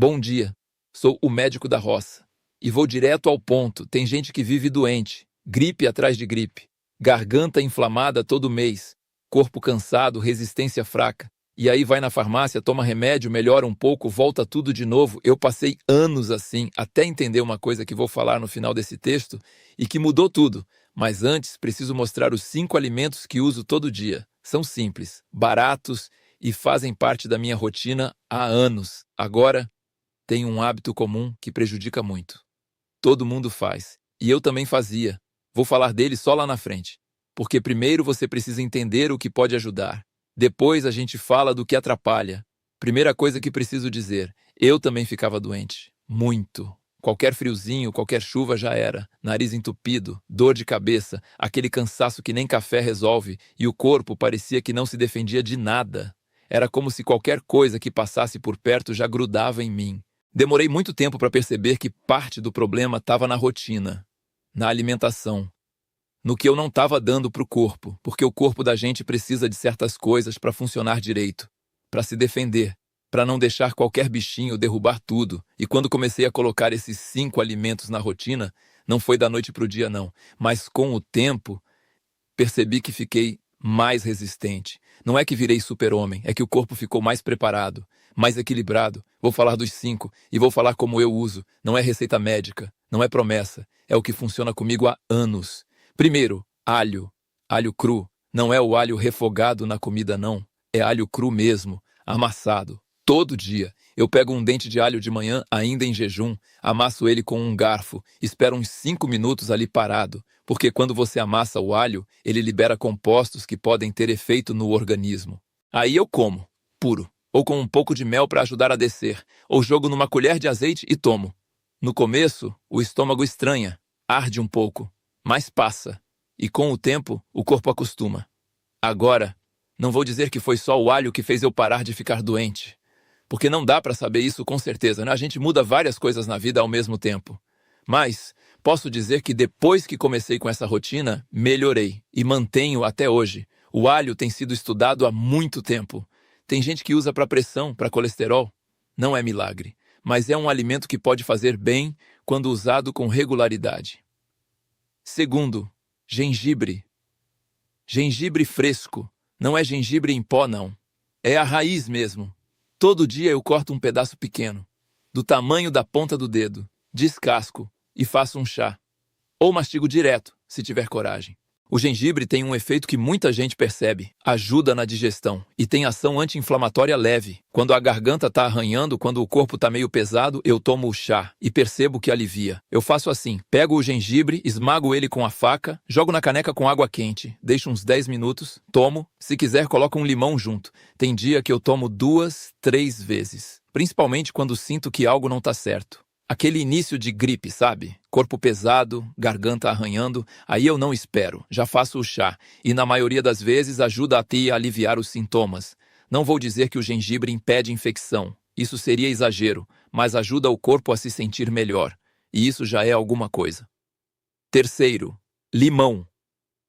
Bom dia, sou o médico da roça. E vou direto ao ponto, tem gente que vive doente, gripe atrás de gripe, garganta inflamada todo mês, corpo cansado, resistência fraca. E aí vai na farmácia, toma remédio, melhora um pouco, volta tudo de novo. Eu passei anos assim, até entender uma coisa que vou falar no final desse texto e que mudou tudo. Mas antes, preciso mostrar os 5 alimentos que uso todo dia. São simples, baratos e fazem parte da minha rotina há anos. Agora, tenho um hábito comum que prejudica muito. Todo mundo faz. E eu também fazia. Vou falar dele só lá na frente. Porque primeiro você precisa entender o que pode ajudar. Depois a gente fala do que atrapalha. Primeira coisa que preciso dizer, eu também ficava doente. Muito. Qualquer friozinho, qualquer chuva já era. Nariz entupido, dor de cabeça, aquele cansaço que nem café resolve, e o corpo parecia que não se defendia de nada. Era como se qualquer coisa que passasse por perto já grudava em mim. Demorei muito tempo para perceber que parte do problema estava na rotina, na alimentação, no que eu não estava dando para o corpo, porque o corpo da gente precisa de certas coisas para funcionar direito, para se defender, para não deixar qualquer bichinho derrubar tudo. E quando comecei a colocar esses 5 alimentos na rotina, não foi da noite para o dia não, mas com o tempo percebi que fiquei mais resistente. Não é que virei super-homem, é que o corpo ficou mais preparado, mais equilibrado. Vou falar dos 5 e vou falar como eu uso. Não é receita médica, não é promessa, é o que funciona comigo há anos. Primeiro, alho. Alho cru. Não é o alho refogado na comida, não. É alho cru mesmo, amassado. Todo dia. Eu pego um dente de alho de manhã, ainda em jejum, amasso ele com um garfo, espero uns 5 minutos ali parado, porque quando você amassa o alho, ele libera compostos que podem ter efeito no organismo. Aí eu como, puro, ou com um pouco de mel para ajudar a descer, ou jogo numa colher de azeite e tomo. No começo, o estômago estranha, arde um pouco, mas passa, e com o tempo, o corpo acostuma. Agora, não vou dizer que foi só o alho que fez eu parar de ficar doente, porque não dá para saber isso com certeza, né? A gente muda várias coisas na vida ao mesmo tempo. Mas posso dizer que depois que comecei com essa rotina, melhorei e mantenho até hoje. O alho tem sido estudado há muito tempo. Tem gente que usa para pressão, para colesterol. Não é milagre, mas é um alimento que pode fazer bem quando usado com regularidade. Segundo, gengibre. Gengibre fresco. Não é gengibre em pó, não. É a raiz mesmo. Todo dia eu corto um pedaço pequeno, do tamanho da ponta do dedo, descasco e faço um chá. Ou mastigo direto, se tiver coragem. O gengibre tem um efeito que muita gente percebe, ajuda na digestão e tem ação anti-inflamatória leve. Quando a garganta está arranhando, quando o corpo está meio pesado, eu tomo o chá e percebo que alivia. Eu faço assim, pego o gengibre, esmago ele com a faca, jogo na caneca com água quente, deixo uns 10 minutos, tomo, se quiser coloco um limão junto. Tem dia que eu tomo 2, 3 vezes, principalmente quando sinto que algo não está certo. Aquele início de gripe, sabe? Corpo pesado, garganta arranhando, aí eu não espero, já faço o chá, e na maioria das vezes ajuda a aliviar os sintomas. Não vou dizer que o gengibre impede infecção, isso seria exagero, mas ajuda o corpo a se sentir melhor, e isso já é alguma coisa. Terceiro, limão.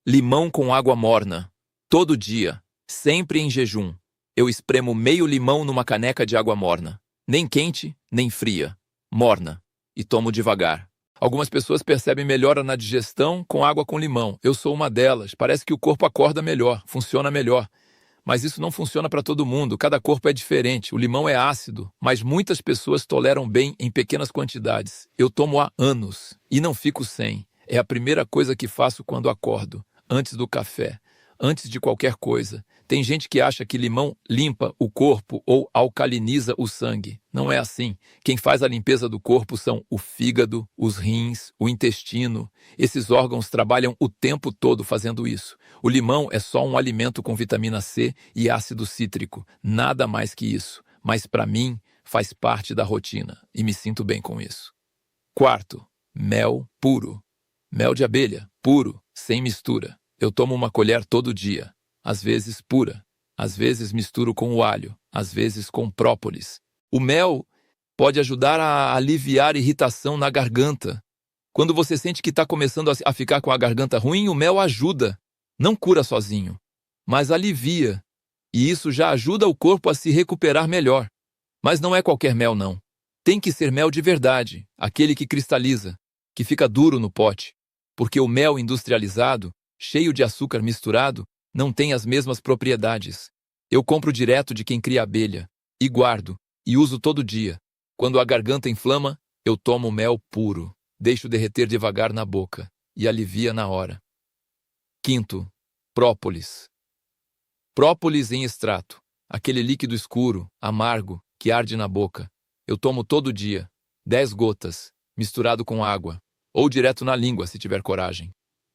Limão com água morna, todo dia, sempre em jejum. Eu espremo meio limão numa caneca de água morna, nem quente, nem fria. Morna, e tomo devagar. Algumas pessoas percebem melhora na digestão com água com limão. Eu sou uma delas. Parece que o corpo acorda melhor, funciona melhor. Mas isso não funciona para todo mundo. Cada corpo é diferente. O limão é ácido, mas muitas pessoas toleram bem em pequenas quantidades. Eu tomo há anos e não fico sem. É a primeira coisa que faço quando acordo, antes do café, antes de qualquer coisa. Tem gente que acha que limão limpa o corpo ou alcaliniza o sangue. Não é assim. Quem faz a limpeza do corpo são o fígado, os rins, o intestino. Esses órgãos trabalham o tempo todo fazendo isso. O limão é só um alimento com vitamina C e ácido cítrico. Nada mais que isso. Mas para mim, faz parte da rotina e me sinto bem com isso. Quarto, mel puro. Mel de abelha, puro, sem mistura. Eu tomo uma colher todo dia. Às vezes pura, às vezes misturo com o alho, às vezes com própolis. O mel pode ajudar a aliviar irritação na garganta. Quando você sente que está começando a ficar com a garganta ruim, o mel ajuda. Não cura sozinho, mas alivia. E isso já ajuda o corpo a se recuperar melhor. Mas não é qualquer mel, não. Tem que ser mel de verdade, aquele que cristaliza, que fica duro no pote, porque o mel industrializado, cheio de açúcar misturado, não tem as mesmas propriedades. Eu compro direto de quem cria abelha, e guardo, e uso todo dia. Quando a garganta inflama, eu tomo mel puro, deixo derreter devagar na boca, e alivia na hora. Quinto, própolis. Própolis em extrato, aquele líquido escuro, amargo, que arde na boca. Eu tomo todo dia, 10 gotas, misturado com água, ou direto na língua, se tiver coragem.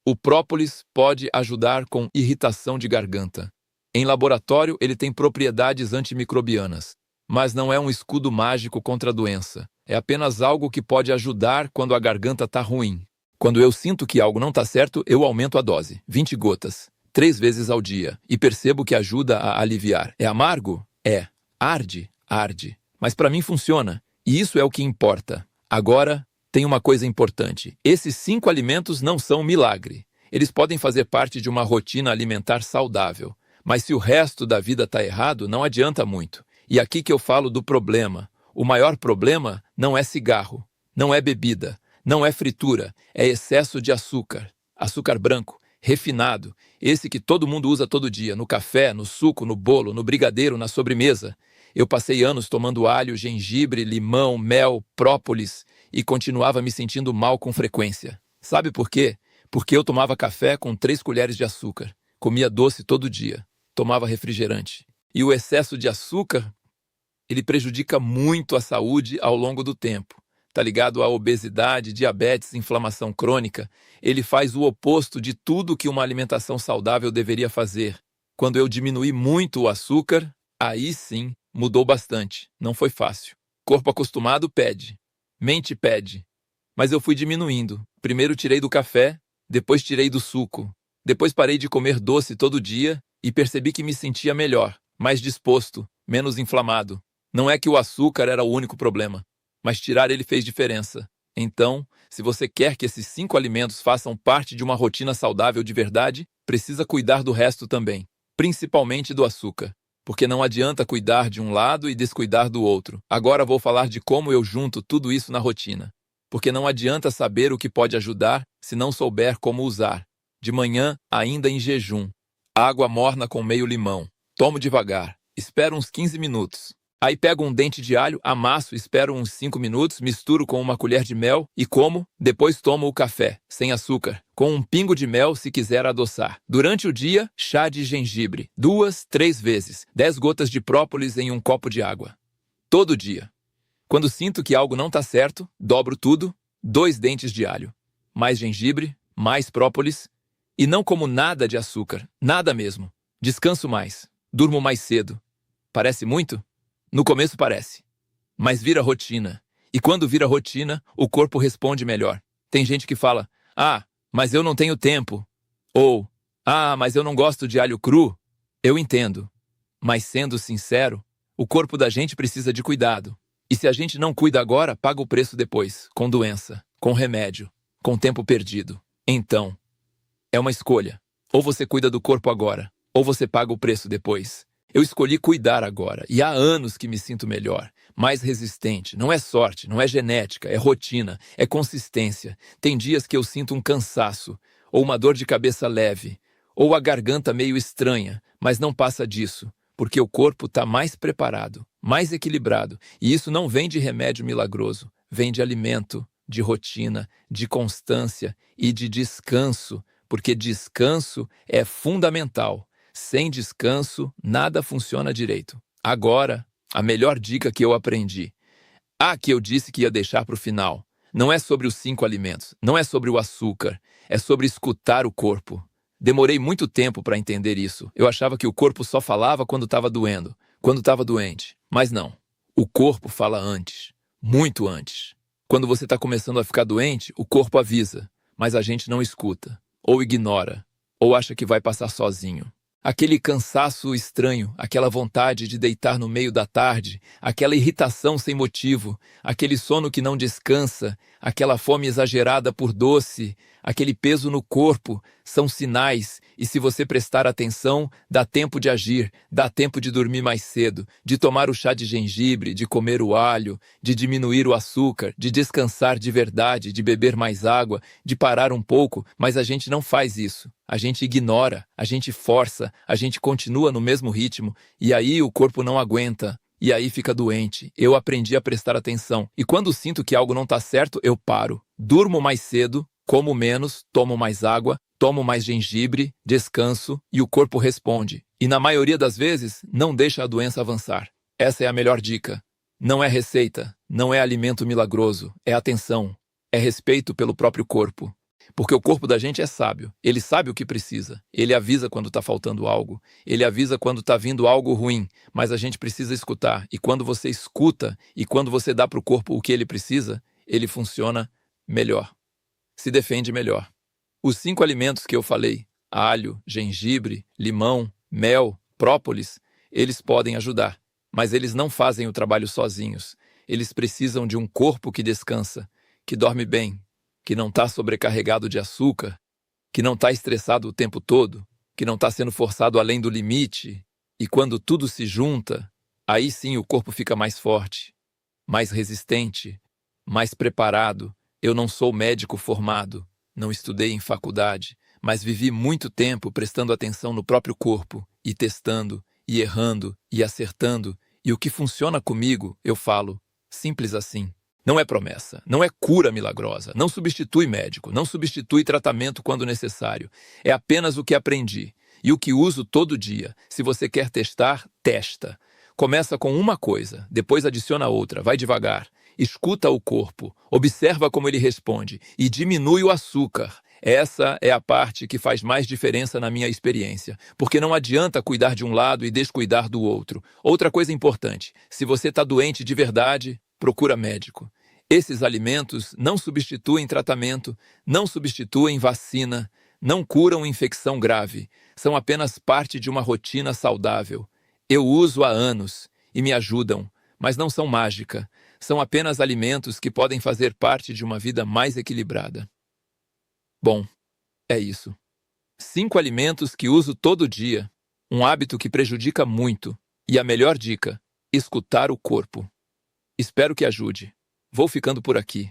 O própolis pode ajudar com irritação de garganta. Em laboratório, ele tem propriedades antimicrobianas, mas não é um escudo mágico contra a doença. É apenas algo que pode ajudar quando a garganta está ruim. Quando eu sinto que algo não está certo, eu aumento a dose, 20 gotas, 3 vezes ao dia, e percebo que ajuda a aliviar. É amargo? É. Arde? Arde. Mas para mim funciona, e isso é o que importa. Agora, tem uma coisa importante. Esses 5 alimentos não são milagre. Eles podem fazer parte de uma rotina alimentar saudável. Mas se o resto da vida está errado, não adianta muito. E aqui que eu falo do problema. O maior problema não é cigarro, não é bebida, não é fritura, é excesso de açúcar. Açúcar branco, refinado, esse que todo mundo usa todo dia, no café, no suco, no bolo, no brigadeiro, na sobremesa. Eu passei anos tomando alho, gengibre, limão, mel, própolis e continuava me sentindo mal com frequência. Sabe por quê? Porque eu tomava café com 3 colheres de açúcar, comia doce todo dia, tomava refrigerante. E o excesso de açúcar, ele prejudica muito a saúde ao longo do tempo. Tá ligado à obesidade, diabetes, inflamação crônica. Ele faz o oposto de tudo que uma alimentação saudável deveria fazer. Quando eu diminuí muito o açúcar, aí sim, mudou bastante. Não foi fácil. Corpo acostumado pede. Mente pede. Mas eu fui diminuindo. Primeiro tirei do café, depois tirei do suco. Depois parei de comer doce todo dia e percebi que me sentia melhor, mais disposto, menos inflamado. Não é que o açúcar era o único problema, mas tirar ele fez diferença. Então, se você quer que esses 5 alimentos façam parte de uma rotina saudável de verdade, precisa cuidar do resto também, principalmente do açúcar, porque não adianta cuidar de um lado e descuidar do outro. Agora vou falar de como eu junto tudo isso na rotina, porque não adianta saber o que pode ajudar se não souber como usar. De manhã, ainda em jejum, água morna com meio limão. Tomo devagar, espero uns 15 minutos. Aí pego um dente de alho, amasso, espero uns 5 minutos, misturo com uma colher de mel e como, depois tomo o café, sem açúcar, com um pingo de mel se quiser adoçar. Durante o dia, chá de gengibre, 2, 3 vezes, 10 gotas de própolis em um copo de água. Todo dia. Quando sinto que algo não está certo, dobro tudo, 2 dentes de alho, mais gengibre, mais própolis, e não como nada de açúcar, nada mesmo. Descanso mais, durmo mais cedo. Parece muito? No começo parece, mas vira rotina. E quando vira rotina, o corpo responde melhor. Tem gente que fala, mas eu não tenho tempo. Ou, mas eu não gosto de alho cru. Eu entendo. Mas sendo sincero, o corpo da gente precisa de cuidado. E se a gente não cuida agora, paga o preço depois, com doença, com remédio, com tempo perdido. Então, é uma escolha. Ou você cuida do corpo agora, ou você paga o preço depois. Eu escolhi cuidar agora, e há anos que me sinto melhor, mais resistente. Não é sorte, não é genética, é rotina, é consistência. Tem dias que eu sinto um cansaço, ou uma dor de cabeça leve, ou a garganta meio estranha, mas não passa disso, porque o corpo está mais preparado, mais equilibrado, e isso não vem de remédio milagroso, vem de alimento, de rotina, de constância e de descanso, porque descanso é fundamental. Sem descanso, nada funciona direito. Agora, a melhor dica que eu aprendi. Que eu disse que ia deixar para o final. Não é sobre os 5 alimentos, não é sobre o açúcar, é sobre escutar o corpo. Demorei muito tempo para entender isso. Eu achava que o corpo só falava quando estava doendo, quando estava doente. Mas não. O corpo fala antes, muito antes. Quando você está começando a ficar doente, o corpo avisa, mas a gente não escuta, ou ignora, ou acha que vai passar sozinho. Aquele cansaço estranho, aquela vontade de deitar no meio da tarde, aquela irritação sem motivo, aquele sono que não descansa, aquela fome exagerada por doce, aquele peso no corpo, são sinais, e se você prestar atenção, dá tempo de agir, dá tempo de dormir mais cedo, de tomar o chá de gengibre, de comer o alho, de diminuir o açúcar, de descansar de verdade, de beber mais água, de parar um pouco, mas a gente não faz isso. A gente ignora, a gente força, a gente continua no mesmo ritmo, e aí o corpo não aguenta. E aí fica doente. Eu aprendi a prestar atenção. E quando sinto que algo não está certo, eu paro. Durmo mais cedo, como menos, tomo mais água, tomo mais gengibre, descanso e o corpo responde. E na maioria das vezes, não deixa a doença avançar. Essa é a melhor dica. Não é receita, não é alimento milagroso, é atenção, é respeito pelo próprio corpo. Porque o corpo da gente é sábio, ele sabe o que precisa, ele avisa quando está faltando algo, ele avisa quando está vindo algo ruim, mas a gente precisa escutar, e quando você escuta e quando você dá para o corpo o que ele precisa, ele funciona melhor, se defende melhor. Os 5 alimentos que eu falei, alho, gengibre, limão, mel, própolis, eles podem ajudar, mas eles não fazem o trabalho sozinhos, eles precisam de um corpo que descansa, que dorme bem, que não está sobrecarregado de açúcar, que não está estressado o tempo todo, que não está sendo forçado além do limite, e quando tudo se junta, aí sim o corpo fica mais forte, mais resistente, mais preparado. Eu não sou médico formado, não estudei em faculdade, mas vivi muito tempo prestando atenção no próprio corpo, e testando, e errando, e acertando, e o que funciona comigo, eu falo, simples assim. Não é promessa, não é cura milagrosa, não substitui médico, não substitui tratamento quando necessário. É apenas o que aprendi e o que uso todo dia. Se você quer testar, testa. Começa com uma coisa, depois adiciona outra, vai devagar. Escuta o corpo, observa como ele responde e diminui o açúcar. Essa é a parte que faz mais diferença na minha experiência, porque não adianta cuidar de um lado e descuidar do outro. Outra coisa importante, se você está doente de verdade, procura médico. Esses alimentos não substituem tratamento, não substituem vacina, não curam infecção grave, são apenas parte de uma rotina saudável. Eu uso há anos e me ajudam, mas não são mágica, são apenas alimentos que podem fazer parte de uma vida mais equilibrada. Bom, é isso. 5 alimentos que uso todo dia, um hábito que prejudica muito, e a melhor dica, escutar o corpo. Espero que ajude. Vou ficando por aqui.